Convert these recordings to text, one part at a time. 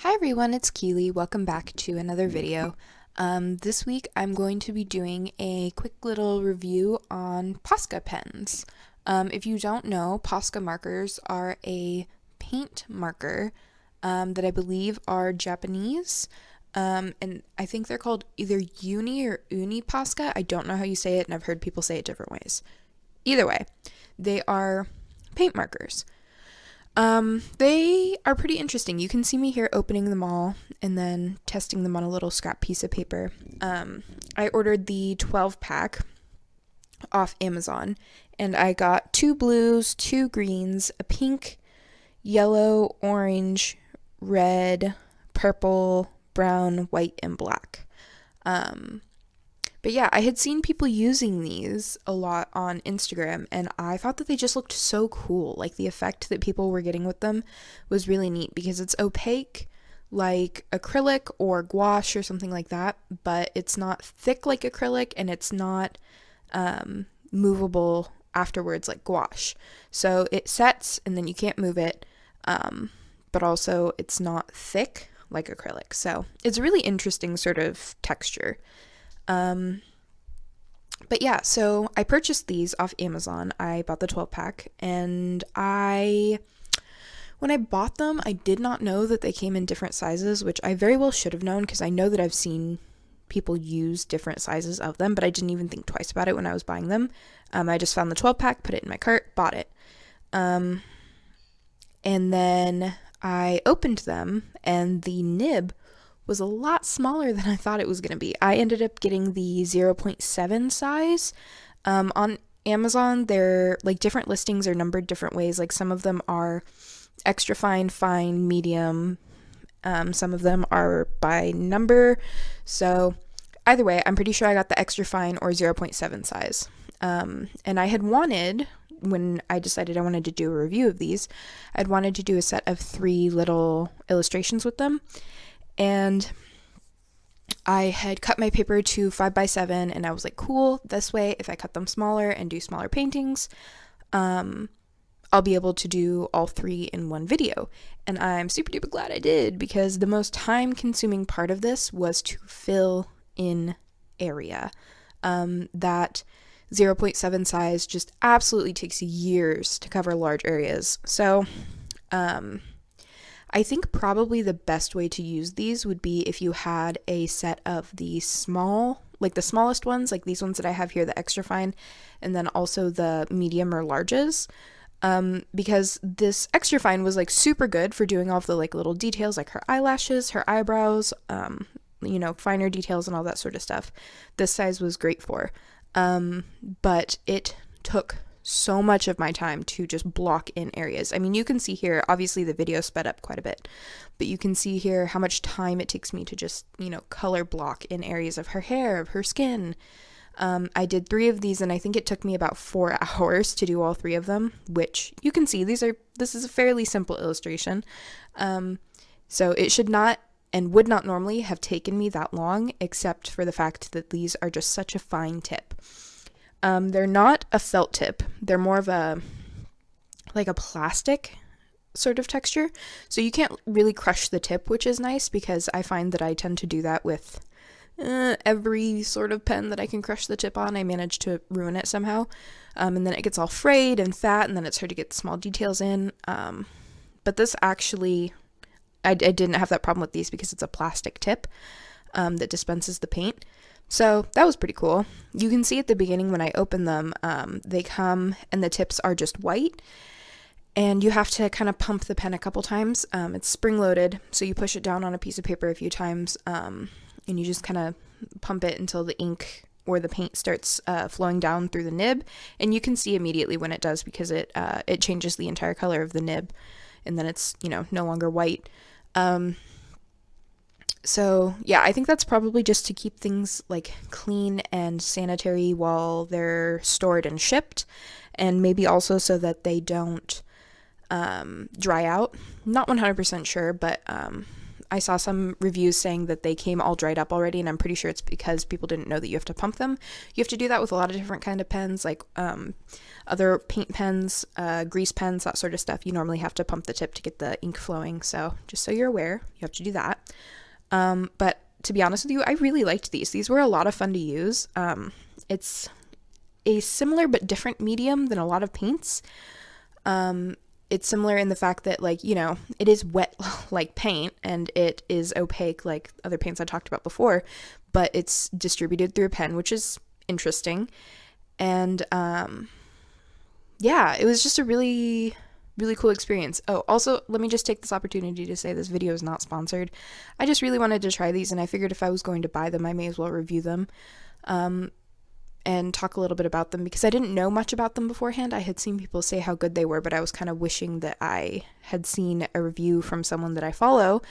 Hi everyone, it's Keely. Welcome back to another video. This week I'm going to be doing a quick little review on Posca pens. If you don't know, Posca markers are a paint marker that I believe are Japanese. And I think they're called either Uni or Uni Posca. I don't know how you say it, and I've heard people say it different ways. Either way, they are paint markers. They are pretty interesting. You can see me here opening them all and then testing them on a little scrap piece of paper. I ordered the 12 pack off Amazon, and I got 2 blues, 2 greens, a pink, yellow, orange, red, purple, brown, white, and black. But yeah, I had seen people using these a lot on Instagram, and I thought that they just looked so cool. Like, the effect that people were getting with them was really neat because it's opaque like acrylic or gouache or something like that, but it's not thick like acrylic, and it's not movable afterwards like gouache. So it sets and then you can't move it, but also it's not thick like acrylic. So it's a really interesting sort of texture. But yeah, so I purchased these off Amazon. I bought the 12 pack, and when I bought them, I did not know that they came in different sizes, which I very well should have known because I know that I've seen people use different sizes of them, but I didn't even think twice about it when I was buying them. I just found the 12 pack, put it in my cart, bought it. And then I opened them, and the nib was a lot smaller than I thought it was going to be. I ended up getting the 0.7 size. On Amazon, they're like different listings are numbered different ways. Like some of them are extra fine, fine, medium. Some of them are by number. So either way, I'm pretty sure I got the extra fine or 0.7 size. And I had wanted, when I decided I wanted to do a review of these, I'd wanted to do a set of 3 little illustrations with them. And I had cut my paper to 5x7, and I was like, cool, this way, if I cut them smaller and do smaller paintings, I'll be able to do all 3 in one video. And I'm super duper glad I did, because the most time consuming part of this was to fill in area. That 0.7 size just absolutely takes years to cover large areas. So, I think probably the best way to use these would be if you had a set of the small, like the smallest ones, like these ones that I have here, the extra fine, and then also the medium or larges, because this extra fine was like super good for doing all of the like little details, like her eyelashes, her eyebrows, finer details and all that sort of stuff. This size was great for, but it took so much of my time to just block in areas. I mean, you can see here, obviously the video sped up quite a bit, but you can see here how much time it takes me to just, color block in areas of her hair, of her skin. I did 3 of these, and I think it took me about 4 hours to do all 3 of them, which you can see this is a fairly simple illustration. So it should not and would not normally have taken me that long, except for the fact that these are just such a fine tip. They're not a felt tip. They're more of a plastic sort of texture. So you can't really crush the tip, which is nice because I find that I tend to do that with every sort of pen that I can crush the tip on. I manage to ruin it somehow. And then it gets all frayed and fat, and then it's hard to get small details in. But this actually, I didn't have that problem with these because it's a plastic tip that dispenses the paint. So that was pretty cool. You can see at the beginning when I open them, they come and the tips are just white, and you have to kind of pump the pen a couple times. It's spring-loaded, so you push it down on a piece of paper a few times, and you just kind of pump it until the ink or the paint starts flowing down through the nib, and you can see immediately when it does because it changes the entire color of the nib, and then it's, no longer white. So yeah, I think that's probably just to keep things like clean and sanitary while they're stored and shipped, and maybe also so that they don't dry out. Not 100% sure, but I saw some reviews saying that they came all dried up already, and I'm pretty sure it's because people didn't know that you have to pump them. You have to do that with a lot of different kind of pens, like other paint pens, grease pens, that sort of stuff. You normally have to pump the tip to get the ink flowing, so just so you're aware, you have to do that. But to be honest with you, I really liked these. These were a lot of fun to use. It's a similar but different medium than a lot of paints. It's similar in the fact that, like, you know, it is wet like paint, and it is opaque like other paints I talked about before, but it's distributed through a pen, which is interesting. And yeah, it was just a really cool experience. Oh, also, let me just take this opportunity to say this video is not sponsored. I just really wanted to try these, and I figured if I was going to buy them, I may as well review them. And talk a little bit about them, because I didn't know much about them beforehand. I had seen people say how good they were, but I was kind of wishing that I had seen a review from someone that I follow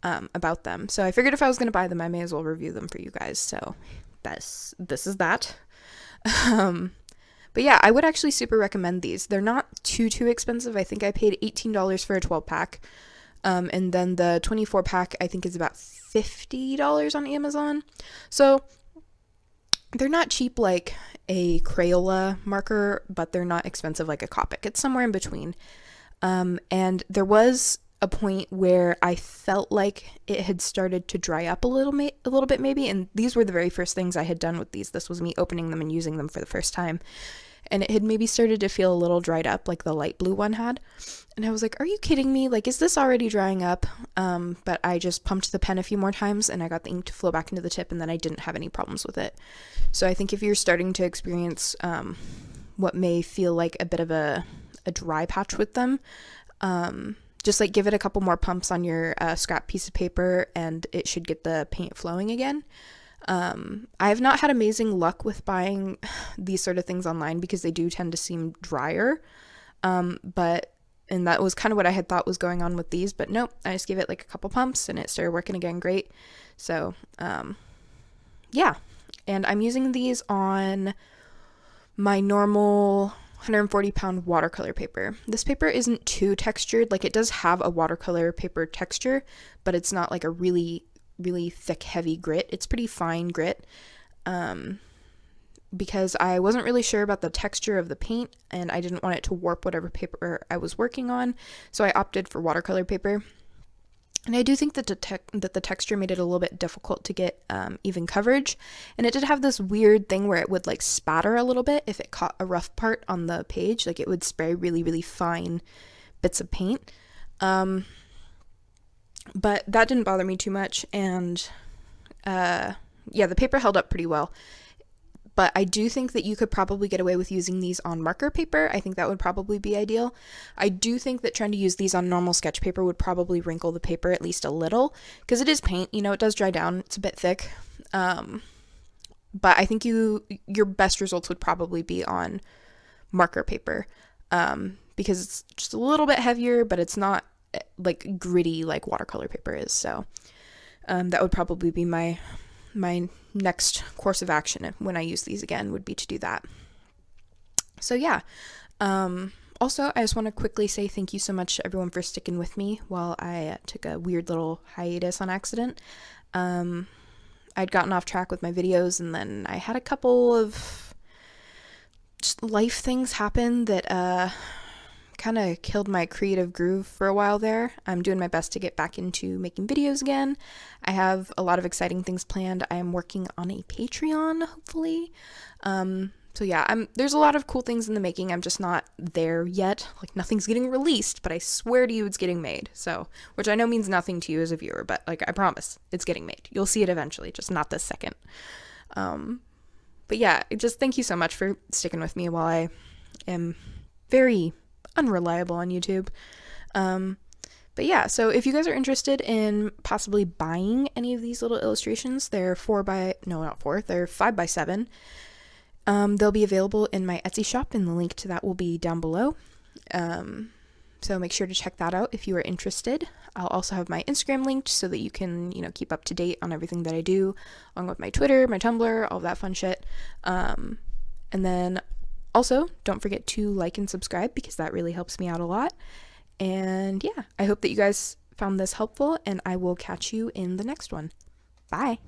about them. So I figured if I was going to buy them, I may as well review them for you guys. So this is that. But yeah, I would actually super recommend these. They're not too expensive. I think I paid $18 for a 12-pack. And then the 24-pack, I think, is about $50 on Amazon. So they're not cheap like a Crayola marker, but they're not expensive like a Copic. It's somewhere in between. And there was a point where I felt like it had started to dry up a little bit maybe, and these were the very first things I had done with these. This was me opening them and using them for the first time. And it had maybe started to feel a little dried up like the light blue one had. And I was like, are you kidding me? Like, is this already drying up? But I just pumped the pen a few more times, and I got the ink to flow back into the tip, and then I didn't have any problems with it. So I think if you're starting to experience what may feel like a bit of a dry patch with them, just like give it a couple more pumps on your scrap piece of paper, and it should get the paint flowing again. I have not had amazing luck with buying these sort of things online, because they do tend to seem drier. And that was kind of what I had thought was going on with these, but nope, I just gave it like a couple pumps and it started working again great. So, yeah. And I'm using these on my normal 140 pound watercolor paper. This paper isn't too textured. Like, it does have a watercolor paper texture, but it's not like a really thick, heavy grit. It's pretty fine grit. Because I wasn't really sure about the texture of the paint, and I didn't want it to warp whatever paper I was working on, so I opted for watercolor paper. And I do think that the texture made it a little bit difficult to get even coverage, and it did have this weird thing where it would like spatter a little bit if it caught a rough part on the page. Like, it would spray really fine bits of paint. But that didn't bother me too much, and yeah, the paper held up pretty well. But I do think that you could probably get away with using these on marker paper. I think that would probably be ideal. I do think that trying to use these on normal sketch paper would probably wrinkle the paper at least a little, because it is paint, you know, it does dry down, it's a bit thick. But I think your best results would probably be on marker paper, because it's just a little bit heavier, but it's not like gritty like watercolor paper is. So that would probably be my next course of action when I use these again, would be to do that. So yeah. Also, I just want to quickly say thank you so much to everyone for sticking with me while I took a weird little hiatus on accident. I'd gotten off track with my videos, and then I had a couple of just life things happen that kind of killed my creative groove for a while there. I'm doing my best to get back into making videos again. I have a lot of exciting things planned. I am working on a Patreon, hopefully. So yeah, there's a lot of cool things in the making. I'm just not there yet. Like, nothing's getting released, but I swear to you it's getting made. So, which I know means nothing to you as a viewer, but like, I promise it's getting made. You'll see it eventually, just not this second. But yeah, just thank you so much for sticking with me while I am very unreliable on YouTube. But yeah, so if you guys are interested in possibly buying any of these little illustrations, they're 5x7. They'll be available in my Etsy shop, and the link to that will be down below. So make sure to check that out if you are interested. I'll also have my Instagram linked so that you can, keep up to date on everything that I do, along with my Twitter, my Tumblr, all that fun shit. And then also, don't forget to like and subscribe, because that really helps me out a lot. And yeah, I hope that you guys found this helpful, and I will catch you in the next one. Bye!